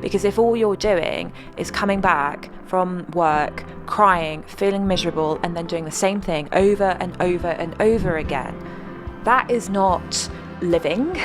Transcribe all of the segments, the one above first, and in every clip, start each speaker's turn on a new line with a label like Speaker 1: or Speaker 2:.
Speaker 1: Because if all you're doing is coming back from work, crying, feeling miserable, and then doing the same thing over and over and over again, that is not living,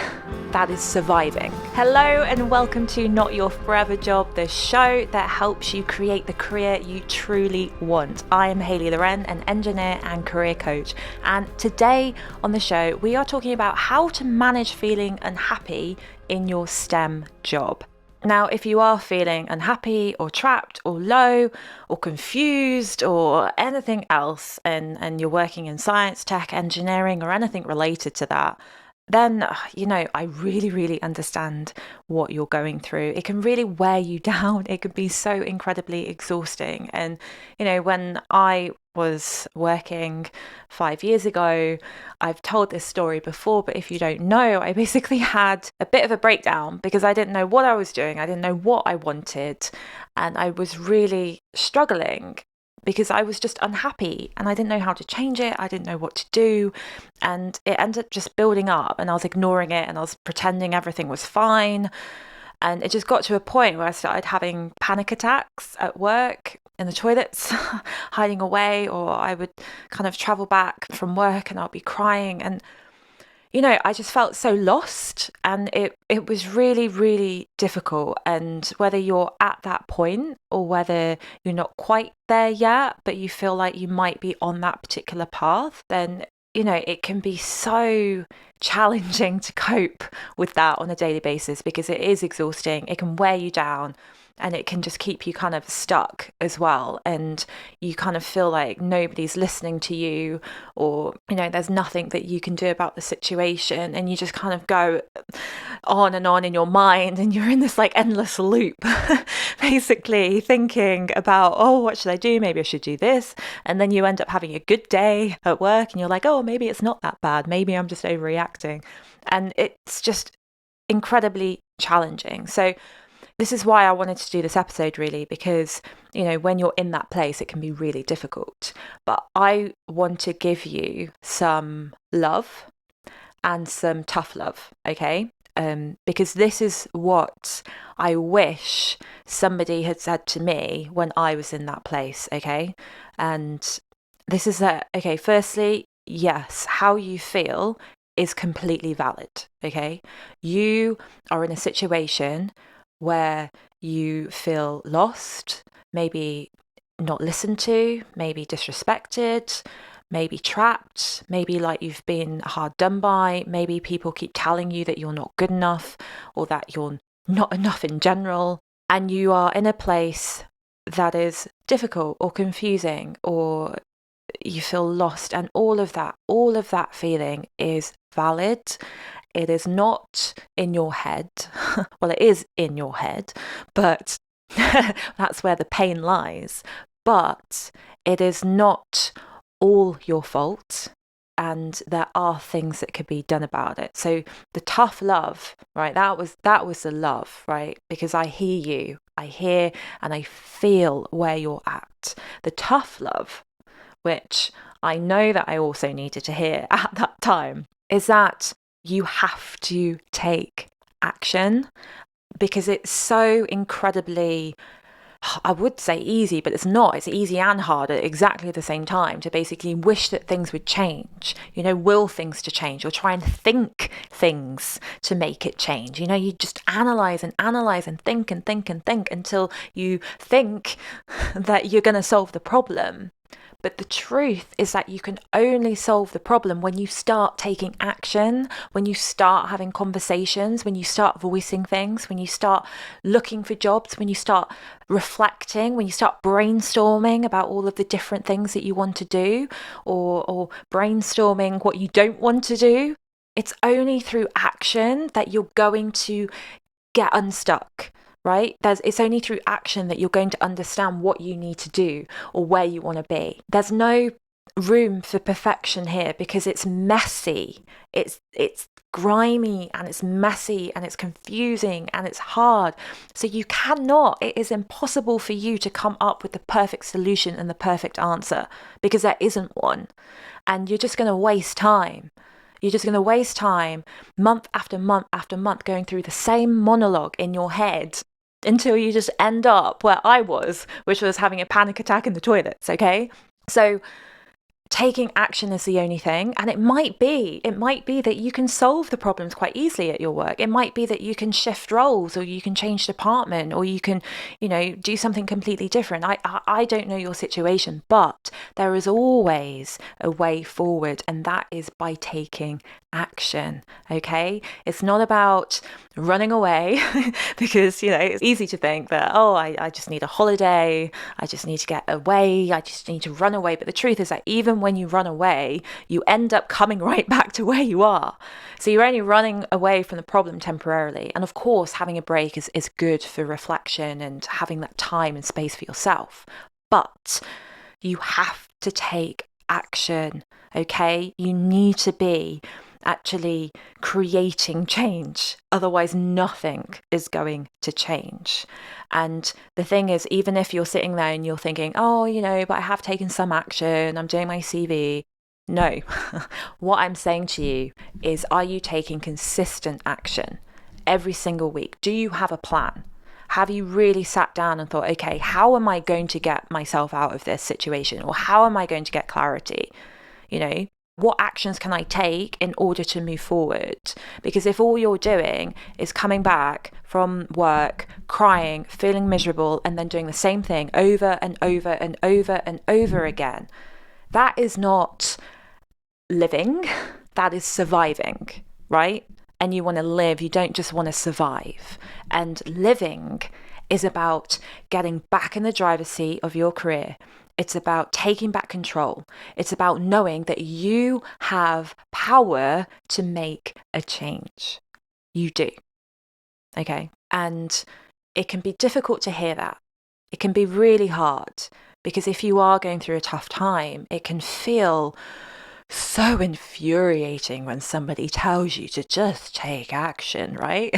Speaker 1: that is surviving. Hello and welcome to Not Your Forever Job, the show that helps you create the career you truly want. I am Hayley Loren, an engineer and career coach, and today on the show we are talking about how to manage feeling unhappy in your STEM job. Now, if you are feeling unhappy or trapped or low or confused or anything else, and you're working in science, tech, engineering, or anything related to that, then, I really understand what you're going through. It can really wear you down. It can be so incredibly exhausting. And, when I was working 5 years ago, I've told this story before, but if you don't know, I basically had a bit of a breakdown because I didn't know what I was doing. I didn't know what I wanted. And I was really struggling because I was just unhappy and I didn't know how to change it. I didn't know what to do. And it ended up just building up and I was ignoring it and I was pretending everything was fine. And it just got to a point where I started having panic attacks at work, in the toilets, hiding away, or I would kind of travel back from work and I'll be crying. And I just felt so lost and it was really difficult. And whether you're at that point or whether you're not quite there yet, but you feel like you might be on that particular path, then, it can be so challenging to cope with that on a daily basis because it is exhausting. It can wear you down. And it can just keep you kind of stuck as well. And you kind of feel like nobody's listening to you or, there's nothing that you can do about the situation. And you just kind of go on and on in your mind and you're in this like endless loop, basically thinking about, oh, what should I do? Maybe I should do this. And then you end up having a good day at work and you're like, oh, maybe it's not that bad. Maybe I'm just overreacting. And it's just incredibly challenging. So this is why I wanted to do this episode, really, because, when you're in that place, it can be really difficult. But I want to give you some love and some tough love, okay? Because this is what I wish somebody had said to me when I was in that place, okay? And this is okay, firstly, yes, how you feel is completely valid, okay? You are in a situation where you feel lost, maybe not listened to, maybe disrespected, maybe trapped, maybe like you've been hard done by, maybe people keep telling you that you're not good enough or that you're not enough in general, and you are in a place that is difficult or confusing or you feel lost, and all of that feeling is valid. It is not in your head. Well, it is in your head, but that's where the pain lies. But it is not all your fault. And there are things that could be done about it. So the tough love, right? That was the love, right? Because I hear you. I hear and I feel where you're at. The tough love, which I know that I also needed to hear at that time, is that you have to take action because it's so incredibly, I would say easy, but it's not. It's easy and hard at exactly the same time to basically wish that things would change, will things to change or try and think things to make it change. You just analyze and think until you think that you're going to solve the problem. But the truth is that you can only solve the problem when you start taking action, when you start having conversations, when you start voicing things, when you start looking for jobs, when you start reflecting, when you start brainstorming about all of the different things that you want to do or brainstorming what you don't want to do. It's only through action that you're going to get unstuck. Right? It's only through action that you're going to understand what you need to do or where you want to be. There's no room for perfection here because it's messy. It's grimy and it's messy and it's confusing and it's hard. So it is impossible for you to come up with the perfect solution and the perfect answer because there isn't one. And you're just going to waste time. You're just going to waste time month after month after month going through the same monologue in your head until you just end up where I was, which was having a panic attack in the toilets, okay? So taking action is the only thing. And it might be that you can solve the problems quite easily at your work. It might be that you can shift roles, or you can change department, or you can, do something completely different. I don't know your situation, but there is always a way forward, and that is by taking action. Okay, it's not about running away because it's easy to think that, I just need a holiday, I just need to get away, I just need to run away. But the truth is that even when you run away, you end up coming right back to where you are. So you're only running away from the problem temporarily. And of course, having a break is good for reflection and having that time and space for yourself. But you have to take action. Okay, you need to be actually creating change. Otherwise, nothing is going to change. And the thing is, even if you're sitting there and you're thinking, but I have taken some action, I'm doing my CV. No, what I'm saying to you is, are you taking consistent action every single week? Do you have a plan? Have you really sat down and thought, okay, how am I going to get myself out of this situation? Or how am I going to get clarity? What actions can I take in order to move forward? Because if all you're doing is coming back from work, crying, feeling miserable, and then doing the same thing over and over and over and over again, that is not living, that is surviving, right? And you want to live, you don't just want to survive. And living is about getting back in the driver's seat of your career. It's about taking back control. It's about knowing that you have power to make a change. You do. Okay. And it can be difficult to hear that. It can be really hard, because if you are going through a tough time, it can feel so infuriating when somebody tells you to just take action, right?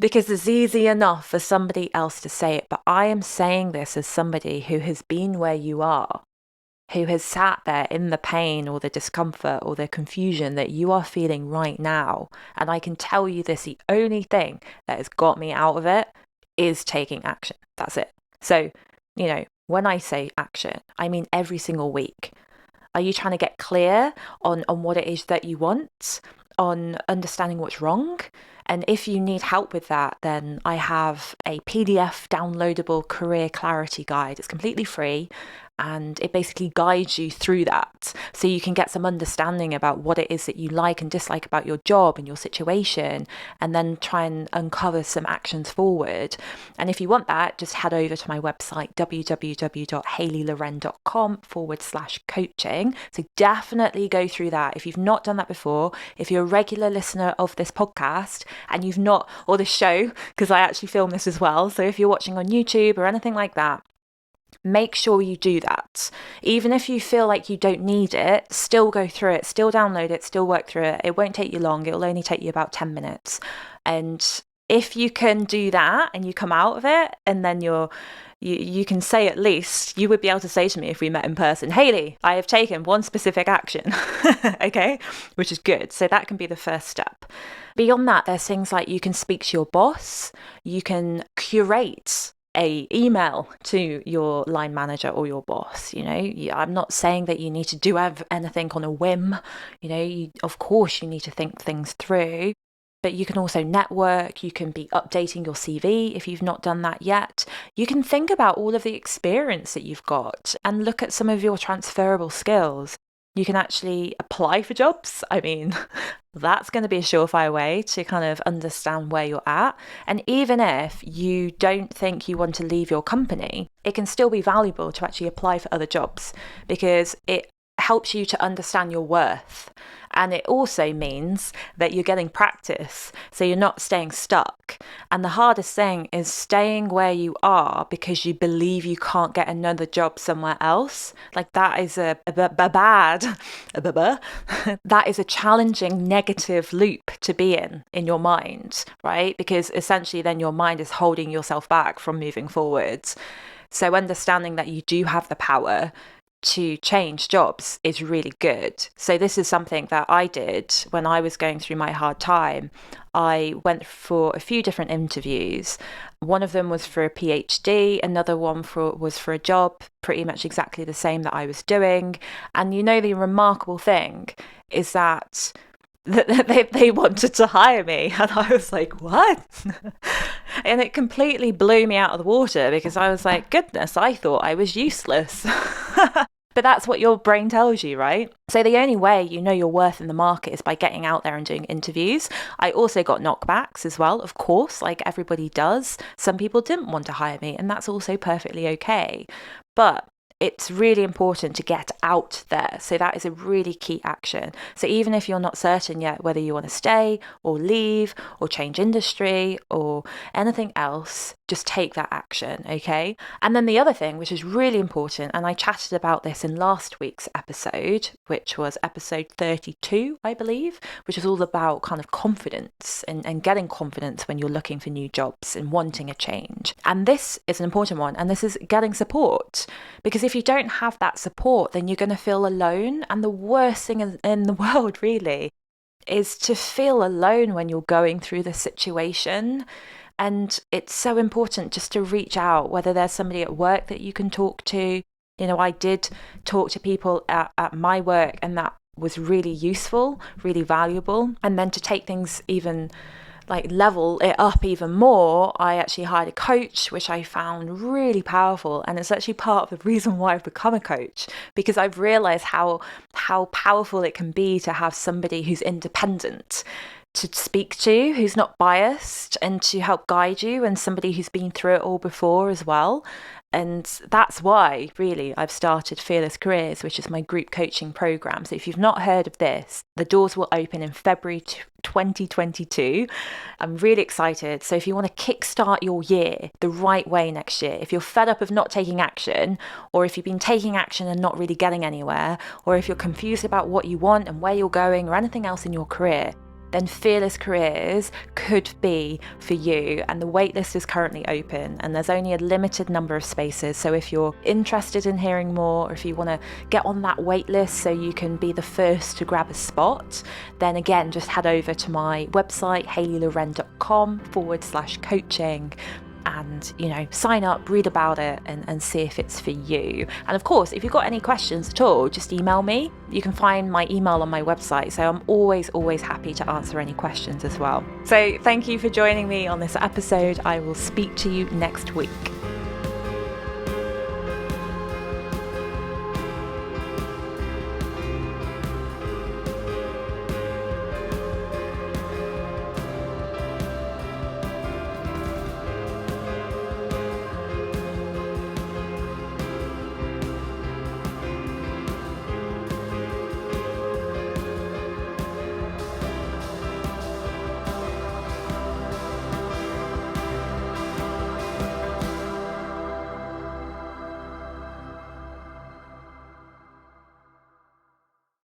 Speaker 1: Because it's easy enough for somebody else to say it. But I am saying this as somebody who has been where you are, who has sat there in the pain or the discomfort or the confusion that you are feeling right now. And I can tell you this, the only thing that has got me out of it is taking action. That's it. So, when I say action, I mean every single week. Are you trying to get clear on what it is that you want, on understanding what's wrong? And if you need help with that, then I have a PDF downloadable career clarity guide. It's completely free, and it basically guides you through that, so you can get some understanding about what it is that you like and dislike about your job and your situation, and then try and uncover some actions forward. And if you want that, just head over to my website, www.hayleyloren.com/coaching. So definitely go through that if you've not done that before. If you're a regular listener of this podcast and you've not, or this show, because I actually film this as well. So if you're watching on YouTube or anything like that, make sure you do that. Even if you feel like you don't need it, still go through it, still download it, still work through it. It won't take you long. It'll only take you about 10 minutes. And if you can do that and you come out of it, and then you can say, at least you would be able to say to me if we met in person, Hayley, I have taken one specific action. Okay, which is good. So that can be the first step. Beyond that, there's things like you can speak to your boss, you can curate a email to your line manager or your boss. I'm not saying that you need to do anything on a whim. Of course you need to think things through. But you can also network, you can be updating your CV if you've not done that yet. You can think about all of the experience that you've got and look at some of your transferable skills. You can actually apply for jobs. I mean, that's going to be a surefire way to kind of understand where you're at. And even if you don't think you want to leave your company, it can still be valuable to actually apply for other jobs, because it helps you to understand your worth. And it also means that you're getting practice, so you're not staying stuck. And the hardest thing is staying where you are because you believe you can't get another job somewhere else. Like, that is that is a challenging negative loop to be in your mind, right? Because essentially then your mind is holding yourself back from moving forwards. So understanding that you do have the power to change jobs is really good. So this is something that I did when I was going through my hard time. I went for a few different interviews. One of them was for a PhD, another one was for a job pretty much exactly the same that I was doing. And the remarkable thing is that they wanted to hire me, and I was like, what? And it completely blew me out of the water, because I was like, goodness, I thought I was useless. But that's what your brain tells you, right? So the only way you know your worth in the market is by getting out there and doing interviews. I also got knockbacks as well, of course, like everybody does. Some people didn't want to hire me, and that's also perfectly okay. But it's really important to get out there. So that is a really key action. So even if you're not certain yet whether you want to stay or leave or change industry or anything else, just take that action, okay? And then the other thing, which is really important, and I chatted about this in last week's episode, which was episode 32, I believe, which is all about kind of confidence and getting confidence when you're looking for new jobs and wanting a change. And this is an important one, and this is getting support. Because if you don't have that support, then you're going to feel alone. And the worst thing in the world, really, is to feel alone when you're going through this situation. And it's so important just to reach out, whether there's somebody at work that you can talk to. I did talk to people at my work, and that was really useful, really valuable. And then to take things even level it up even more, I actually hired a coach, which I found really powerful. And it's actually part of the reason why I've become a coach, because I've realized how powerful it can be to have somebody who's independent to speak to, who's not biased, and to help guide you, and somebody who's been through it all before as well. And that's why, really, I've started Fearless Careers, which is my group coaching program. So if you've not heard of this, the doors will open in February 2022. I'm really excited. So if you want to kickstart your year the right way next year, if you're fed up of not taking action, or if you've been taking action and not really getting anywhere, or if you're confused about what you want and where you're going or anything else in your career, then Fearless Careers could be for you. And the waitlist is currently open, and there's only a limited number of spaces. So if you're interested in hearing more, or if you want to get on that waitlist so you can be the first to grab a spot, then again, just head over to my website, hayleyloren.com/coaching. And, sign up, read about it, and see if it's for you. And of course, if you've got any questions at all, just email me. You can find my email on my website. So I'm always happy to answer any questions as well. So thank you for joining me on this episode. I will speak to you next week.